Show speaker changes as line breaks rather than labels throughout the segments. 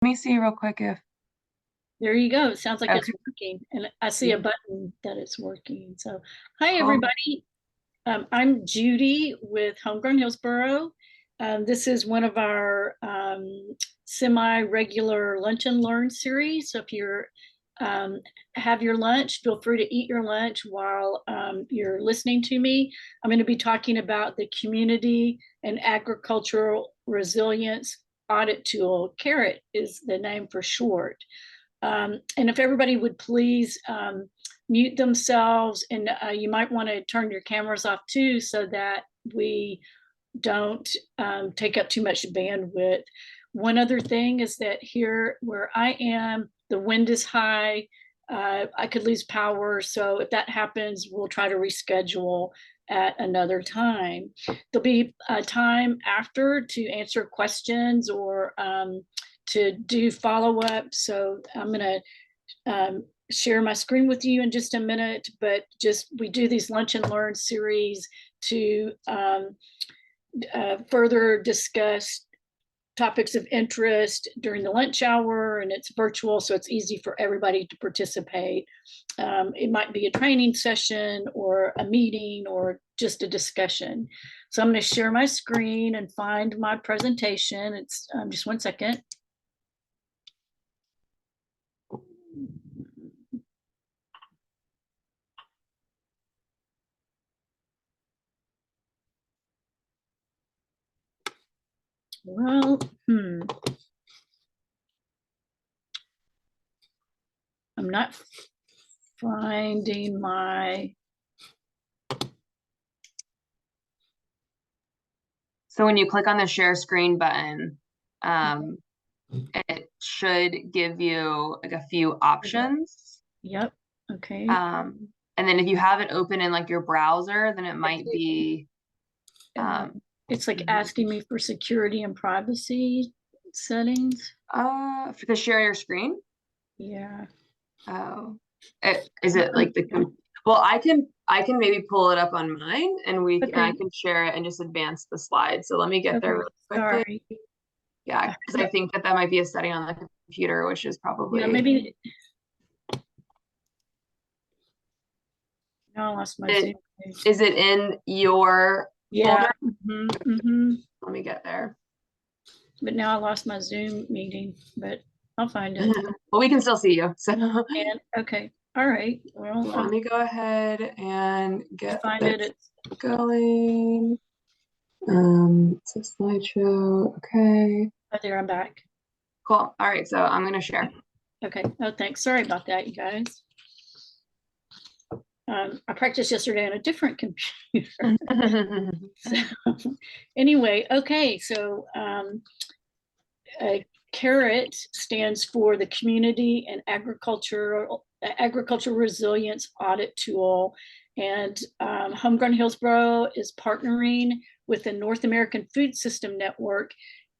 me see real quick if,
There you go. It sounds like it's
okay,
working. And I see a button that it's working. So, hi,
cool.
everybody. I'm Judy with Homegrown Hillsborough. This is one of our semi-regular Lunch and Learn series. So if you're have your lunch, feel free to eat your lunch while you're listening to me. I'm going to be talking about the Community and Agricultural Resilience Audit Tool. CARAT is the name for short. And if everybody would please mute themselves, and you might want to turn your cameras off too, so that we don't take up too much bandwidth. One other thing is that here where I am, the wind is high. I could lose power. So if that happens, we'll try to reschedule at another time. There'll be a time after to answer questions or to do follow-up. So I'm going to share my screen with you in just a minute, but just we do these Lunch and Learn series to further discuss topics of interest during the lunch hour, and it's virtual, so it's easy for everybody to participate. It might be a training session or a meeting or just a discussion. So I'm going to share my screen and find my presentation. It's just 1 second. Well, I'm not finding my.
So when you click on the share screen button, it should give you like a few options.
Yep. Okay.
And then if you have it open in like your browser, then it might be.
It's like asking me for security and privacy settings.
For to share your screen.
Yeah.
Oh, is it like the? Well, I can maybe pull it up on mine, and I can share it and just advance the slide. So let me get there really quickly.
Sorry.
Yeah, because I think that might be a setting on the computer, which is probably.
Yeah, maybe. No, I lost my Zoom page.
Is it in your folder?
Let
me get there.
But now I lost my Zoom meeting, but I'll find it.
Well, we can still see you. So.
And, okay. All right. Well,
let me go ahead and get
find it.
Going. It's a slideshow. Okay.
Oh, there, I'm back.
Cool. All right. So I'm going to share.
Okay. Oh, thanks. Sorry about that, you guys. I practiced yesterday on a different computer. So, anyway, okay. So CARAT stands for the Community and Agricultural Resilience Audit Tool. And Homegrown Hillsborough is partnering with the North American Food System Network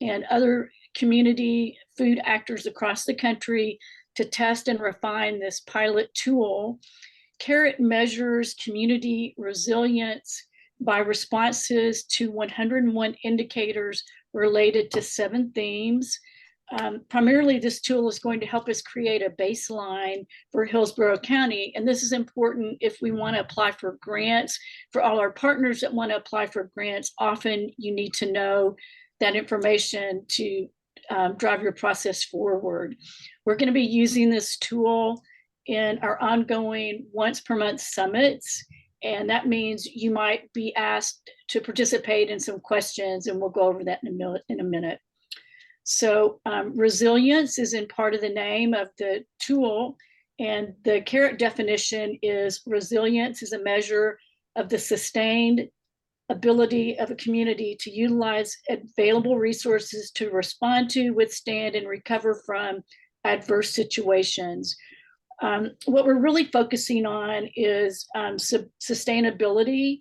and other community food actors across the country to test and refine this pilot tool. CARAT measures community resilience by responses to 101 indicators related to 7 themes. Primarily, this tool is going to help us create a baseline for Hillsborough County. And this is important if we want to apply for grants. For all our partners that want to apply for grants, often you need to know that information to drive your process forward. We're going to be using this tool in our ongoing once per month summits. And that means you might be asked to participate in some questions, and we'll go over that in a minute. So resilience is in part of the name of the tool, and the CARAT definition is resilience is a measure of the sustained ability of a community to utilize available resources to respond to, withstand, and recover from adverse situations. What we're really focusing on is sustainability,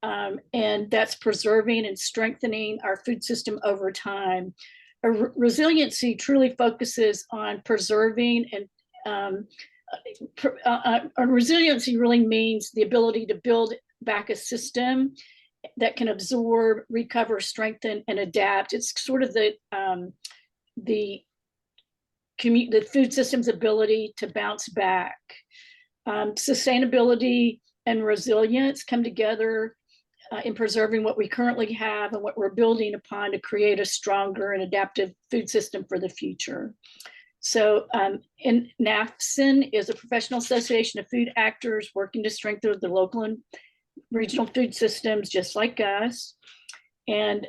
and that's preserving and strengthening our food system over time. Resiliency truly focuses on preserving and resiliency really means the ability to build back a system that can absorb, recover, strengthen, and adapt. It's sort of the the food system's ability to bounce back. Sustainability and resilience come together in preserving what we currently have and what we're building upon to create a stronger and adaptive food system for the future. So NAFSN is a professional association of food actors working to strengthen the local and regional food systems just like us. And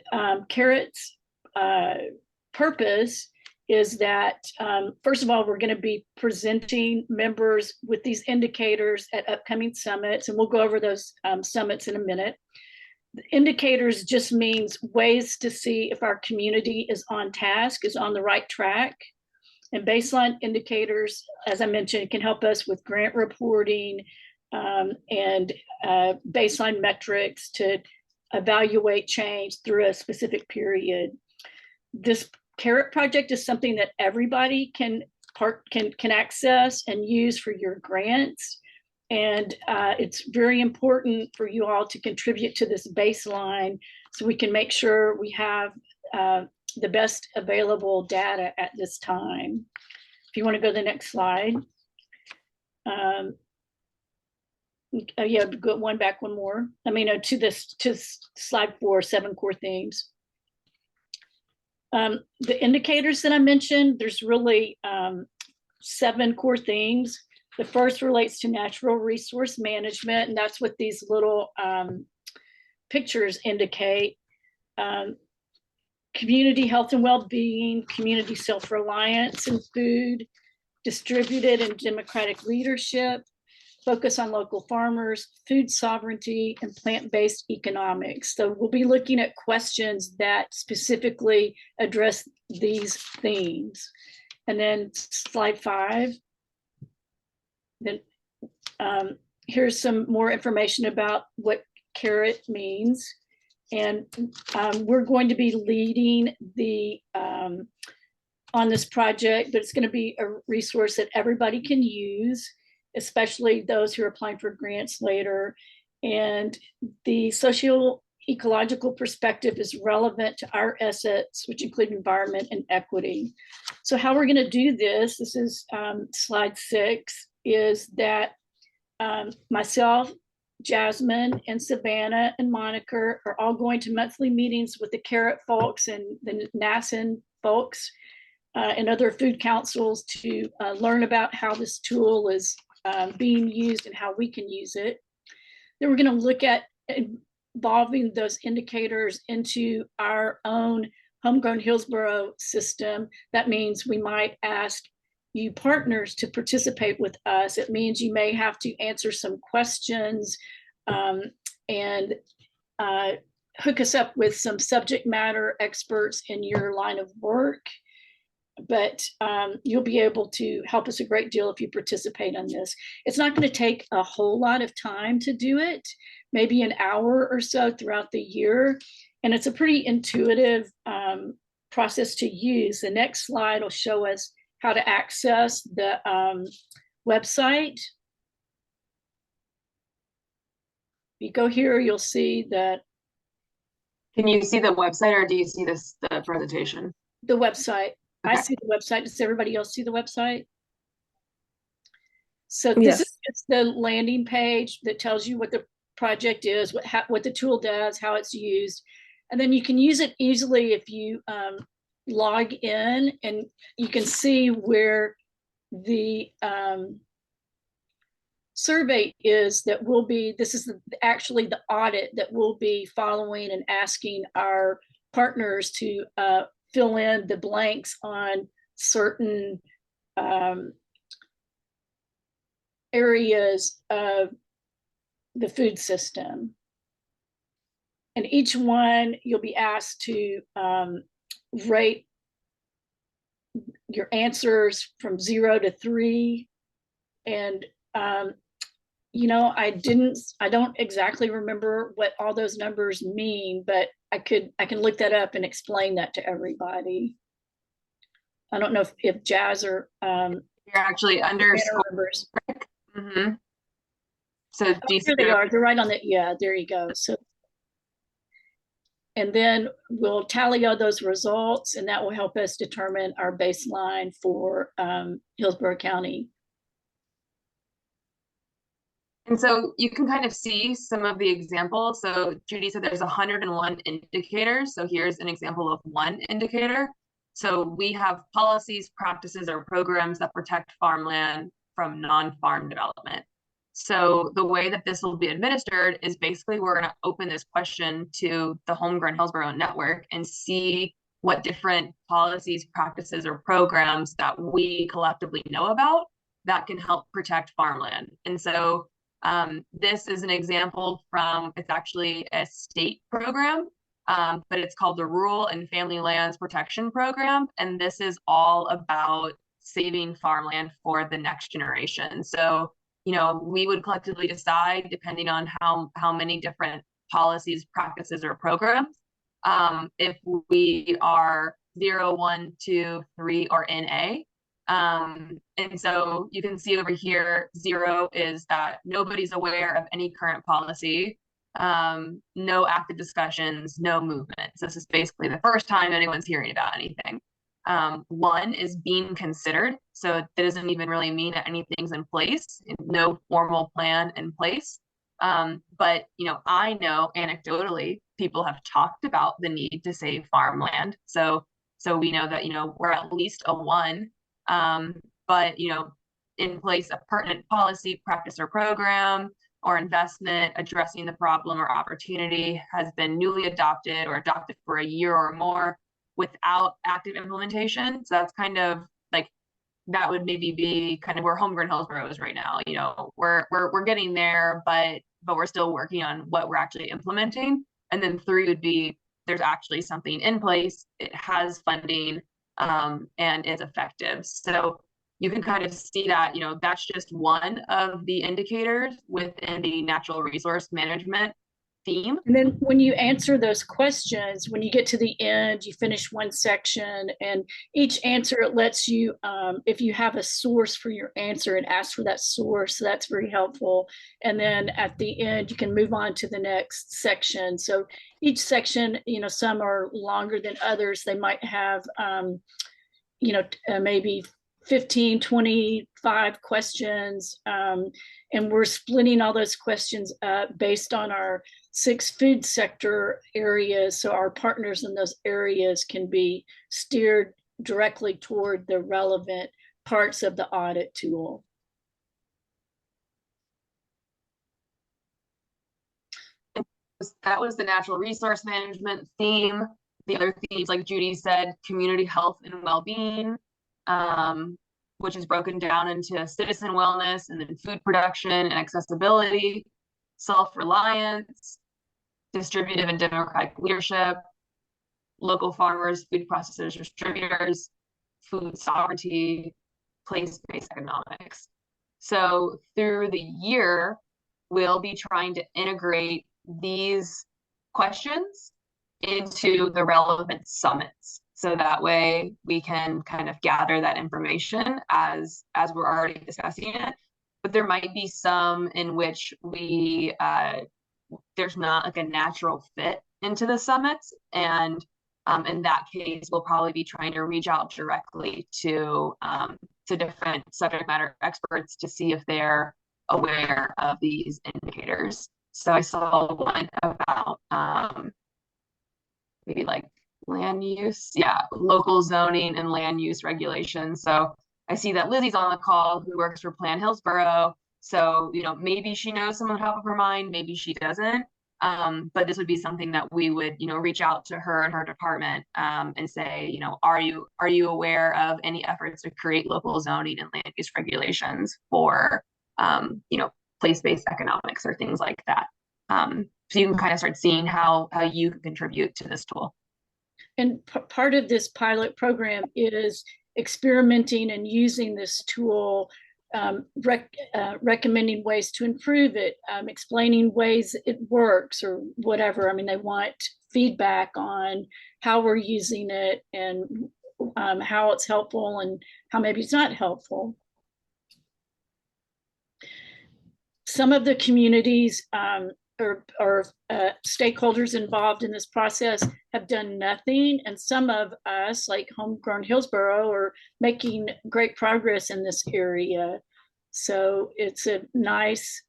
CARAT's purpose is that, first of all, we're going to be presenting members with these indicators at upcoming summits, and we'll go over those summits in a minute. The indicators just means ways to see if our community is on task, is on the right track. And baseline indicators, as I mentioned, can help us with grant reporting and baseline metrics to evaluate change through a specific period. This CARAT project is something that everybody can access and use for your grants. And it's very important for you all to contribute to this baseline so we can make sure we have the best available data at this time. If you want to go to the next slide. Yeah, go one more. I mean, to slide 4, 7 core themes. The indicators that I mentioned, there's really 7 core themes. The first relates to natural resource management, and that's what these little pictures indicate. Community health and well-being, community self-reliance in food, distributed and democratic leadership, focus on local farmers, food sovereignty, and plant-based economics. So we'll be looking at questions that specifically address these themes. And then slide 5. Then here's some more information about what CARAT means. And we're going to be leading the on this project, but it's going to be a resource that everybody can use, especially those who are applying for grants later. And the socio-ecological perspective is relevant to our assets, which include environment and equity. So how we're going to do this is slide 6, is that myself, Jasmine, and Savannah, and Monica are all going to monthly meetings with the CARAT folks and the NAFSN folks and other food councils to learn about how this tool is being used and how we can use it. Then we're going to look at involving those indicators into our own Homegrown Hillsborough system. That means we might ask you partners to participate with us. It means you may have to answer some questions and hook us up with some subject matter experts in your line of work. But you'll be able to help us a great deal if you participate on this. It's not going to take a whole lot of time to do it, maybe an hour or so throughout the year. And it's a pretty intuitive process to use. The next slide will show us how to access the website. If you go here, you'll see that.
Can you see the website, or do you see the presentation?
The website.
Okay.
I see the website. Does everybody else see the website? So this is just the landing page that tells you what the project is, what the tool does, how it's used. And then you can use it easily if you log in, and you can see where the survey is that will be, this is actually the audit that we'll be following and asking our partners to fill in the blanks on certain areas of the food system. And each one you'll be asked to rate your answers from 0 to 3. And you know, I don't exactly remember what all those numbers mean, but I can look that up and explain that to everybody. I don't know if Jazz or
you're actually underscores. Mm-hmm. So
here they are. They're right on the, yeah, there you go. So, And then we'll tally all those results, and that will help us determine our baseline for Hillsborough County.
And so you can kind of see some of the examples. So Judy said there's 101 indicators. So here's an example of one indicator. So we have policies, practices, or programs that protect farmland from non-farm development. So the way that this will be administered is basically we're going to open this question to the Homegrown Hillsborough network and see what different policies, practices, or programs that we collectively know about that can help protect farmland. And so this is an example from, it's actually a state program, but it's called the Rural and Family Lands Protection Program. And this is all about saving farmland for the next generation. So, you know, we would collectively decide, depending on how many different policies, practices, or programs, if we are 0, 1, 2, 3, or NA. And so you can see over here, 0 is that nobody's aware of any current policy, no active discussions, no movement. So this is basically the first time anyone's hearing about anything. 1 is being considered. So that doesn't even really mean that anything's in place, no formal plan in place. But, you know, I know anecdotally, people have talked about the need to save farmland. So we know that, you know, we're at least a 1. But, you know, in place a pertinent policy, practice, or program or investment addressing the problem or opportunity has been newly adopted or adopted for a year or more without active implementation. So that's kind of like, that would maybe be kind of where Homegrown Hillsborough is right now. You know, we're getting there, but we're still working on what we're actually implementing. And then 3 would be there's actually something in place, it has funding, and is effective. So you can kind of see that, you know, that's just one of the indicators within the natural resource management theme.
And then when you answer those questions, when you get to the end, you finish one section, and each answer, it lets you, if you have a source for your answer, and ask for that source. So that's very helpful. And then at the end, you can move on to the next section. So each section, you know, some are longer than others. They might have, you know, maybe 15, 25 questions. And we're splitting all those questions up based on our 6 food sector areas. So our partners in those areas can be steered directly toward the relevant parts of the audit tool.
That was the natural resource management theme. The other themes, like Judy said, community health and well-being, which is broken down into citizen wellness and then food production and accessibility, self-reliance, distributive and democratic leadership, local farmers, food processors, distributors, food sovereignty, place-based economics. So through the year, we'll be trying to integrate these questions into the relevant summits. So that way we can kind of gather that information as we're already discussing it. But there might be some in which we there's not like a natural fit into the summits. And in that case, we'll probably be trying to reach out directly to different subject matter experts to see if they're aware of these indicators. So I saw one about maybe like land use, local zoning and land use regulations. So I see that Lizzie's on the call who works for Plan Hillsborough. So, you know, maybe she knows someone top of her mind, maybe she doesn't. But this would be something that we would, you know, reach out to her and her department and say, you know, are you aware of any efforts to create local zoning and land use regulations for, you know, place-based economics or things like that. So you can kind of start seeing how you can contribute to this tool.
And part of this pilot program is experimenting and using this tool, recommending ways to improve it, explaining ways it works or whatever. I mean, they want feedback on how we're using it and how it's helpful and how maybe it's not helpful. Some of the communities stakeholders involved in this process have done nothing, and some of us, like Homegrown Hillsborough, are making great progress in this area. So it's a nice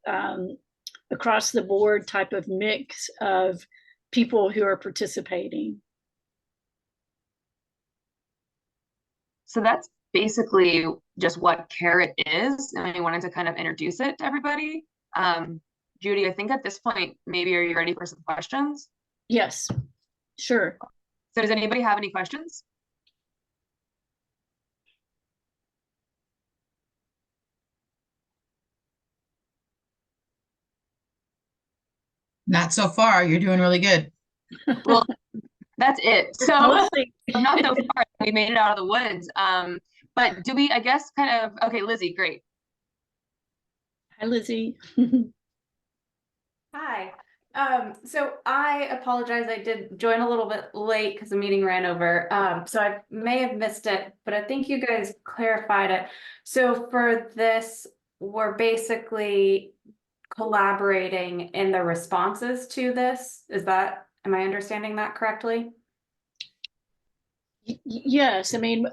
across the board type of mix of people who are participating.
So that's basically just what CARAT is, and I wanted to kind of introduce it to everybody. Judy, I think at this point, maybe are you ready for some questions?
Yes, sure.
So does anybody have any questions?
Not so far. You're doing really good.
Well, that's it. So not so far. We made it out of the woods. But do we, I guess, kind of, okay, Lizzie, great.
Hi, Lizzie.
Hi. So I apologize. I did join a little bit late because the meeting ran over. So I may have missed it, but I think you guys clarified it. So for this, we're basically collaborating in the responses to this. Am I understanding that correctly?
Yes, I mean,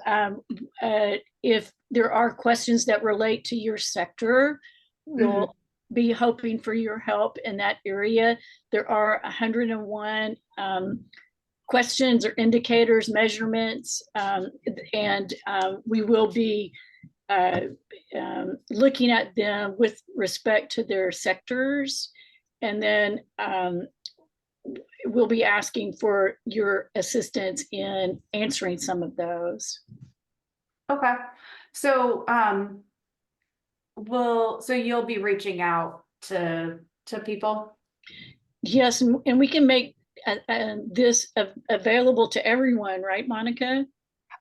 if there are questions that relate to your sector, we'll be hoping for your help in that area. There are 101 questions or indicators, measurements, and we will be looking at them with respect to their sectors. And then we'll be asking for your assistance in answering some of those.
Okay. So so you'll be reaching out to people?
Yes, and we can make this available to everyone, right, Monica?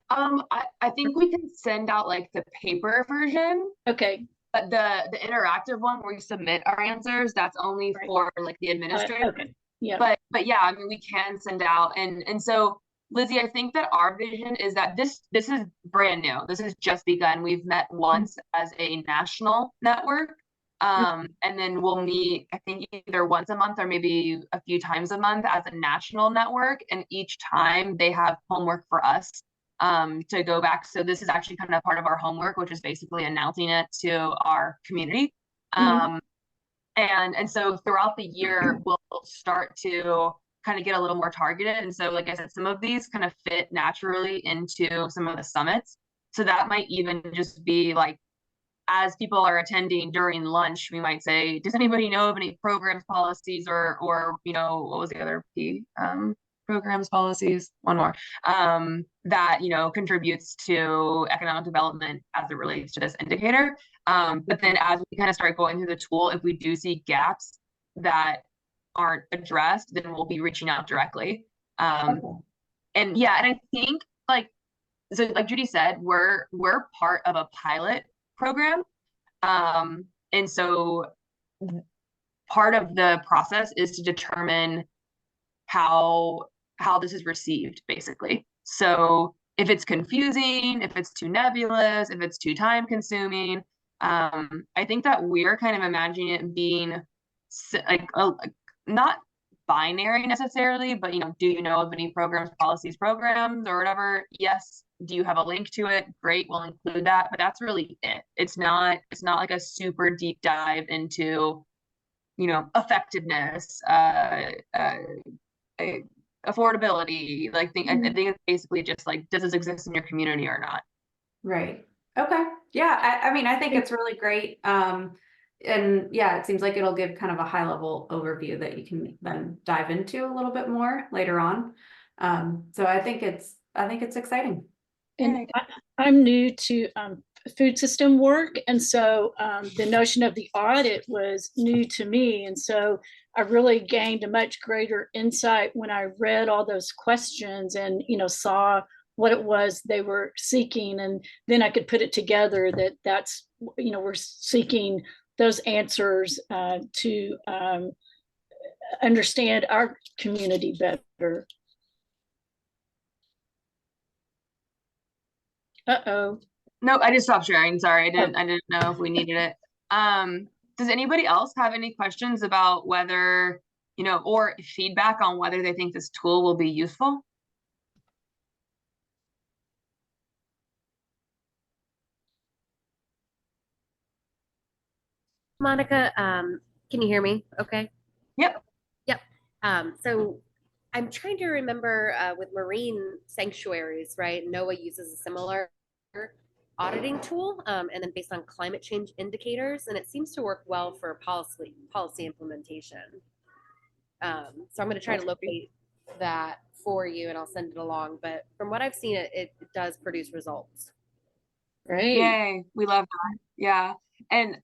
I think we can send out like the paper version.
Okay.
But the interactive one where we submit our answers, that's only for like the administrator.
Okay. Yeah.
But yeah, I mean, we can send out, and so Lizzie, I think that our vision is that this is brand new. This has just begun. We've met once as a national network, and then we'll meet, I think, either once a month or maybe a few times a month as a national network. And each time they have homework for us to go back. So this is actually kind of part of our homework, which is basically announcing it to our community. And so throughout the year, we'll start to kind of get a little more targeted. And so, like I said, some of these kind of fit naturally into some of the summits. So that might even just be like, as people are attending during lunch, we might say, does anybody know of any programs, policies, or what was the other P? Programs, policies, one more, that, contributes to economic development as it relates to this indicator. But then as we kind of start going through the tool, if we do see gaps that aren't addressed, then we'll be reaching out directly. And I think like Judy said, we're part of a pilot program. And so part of the process is to determine how this is received, basically. So if it's confusing, if it's too nebulous, if it's too time consuming, I think that we're kind of imagining it being like not binary necessarily, but do you know of any programs, policies, programs, or whatever? Yes. Do you have a link to it? Great, we'll include that. But that's really it. It's not like a super deep dive into effectiveness, affordability. Like I think it's basically just like, does this exist in your community or not?
Right. Okay. Yeah. I mean, I think it's really great. And yeah, it seems like it'll give kind of a high level overview that you can then dive into a little bit more later on. So I think it's exciting.
And I'm new to food system work, and so the notion of the audit was new to me, and so I really gained a much greater insight when I read all those questions and saw what it was they were seeking, and then I could put it together that's we're seeking those answers to understand our community better. Uh-oh.
No, I just stopped sharing. Sorry, I didn't know if we needed it. Does anybody else have any questions about whether or feedback on whether they think this tool will be useful?
Monica, can you hear me? Okay.
Yep.
Yep. So I'm trying to remember with marine sanctuaries, right? NOAA uses a similar auditing tool, and then based on climate change indicators, and it seems to work well for policy implementation. So I'm going to try to locate that for you, and I'll send it along. But from what I've seen, it does produce results.
Great.
Yay, we love that. Yeah. And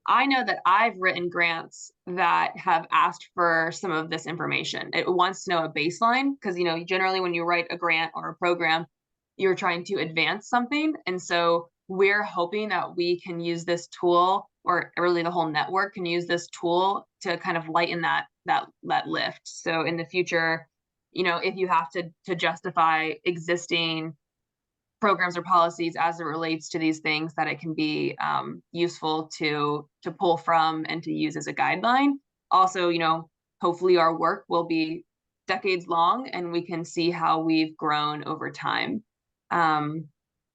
I know that I've written grants that have asked for some of this information. It wants to know a baseline because, generally when you write a grant or a program, you're trying to advance something. And so we're hoping that we can use this tool, or really the whole network can use this tool to kind of lighten that lift. So in the future, if you have to justify existing programs or policies as it relates to these things, that it can be useful to pull from and to use as a guideline. Also, hopefully our work will be decades long and we can see how we've grown over time.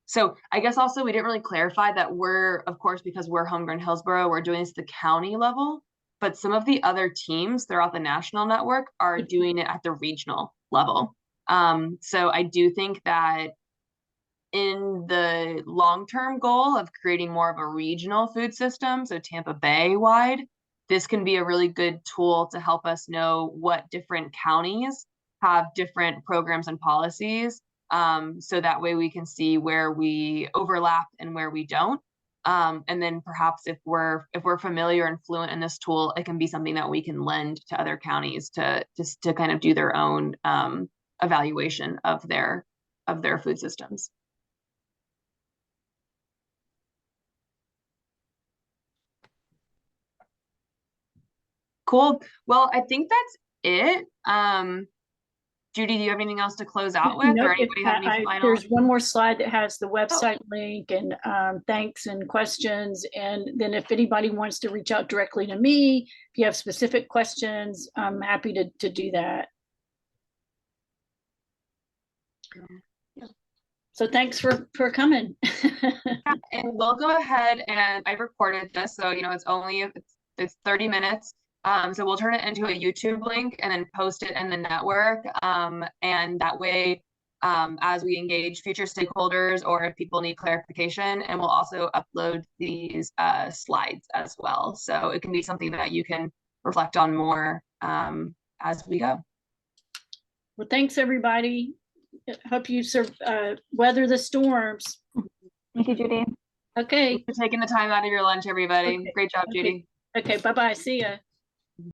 So I guess also we didn't really clarify that we're, of course, because we're Homegrown Hillsborough, we're doing this at the county level, but some of the other teams throughout the national network are doing it at the regional level. So I do think that in the long-term goal of creating more of a regional food system, so Tampa Bay wide, this can be a really good tool to help us know what different counties have different programs and policies. So that way we can see where we overlap and where we don't. And then perhaps if we're familiar and fluent in this tool, it can be something that we can lend to other counties to kind of do their own evaluation of their food systems. Cool. Well, I think that's it. Judy, do you have anything else to close out with, or anybody have any final?
There's one more slide that has the website link and thanks and questions. And then if anybody wants to reach out directly to me, if you have specific questions, I'm happy to do that. Yeah. So thanks for coming.
Yeah, and we'll go ahead, and I recorded this, so it's 30 minutes. So we'll turn it into a YouTube link and then post it in the network. And that way, as we engage future stakeholders or if people need clarification, and we'll also upload these slides as well. So it can be something that you can reflect on more as we go.
Well, thanks everybody. Hope you weather the storms.
Thank you, Judy.
Okay.
Thanks for taking the time out of your lunch, everybody.
Okay.
Great job, Judy.
Okay, bye-bye. See ya.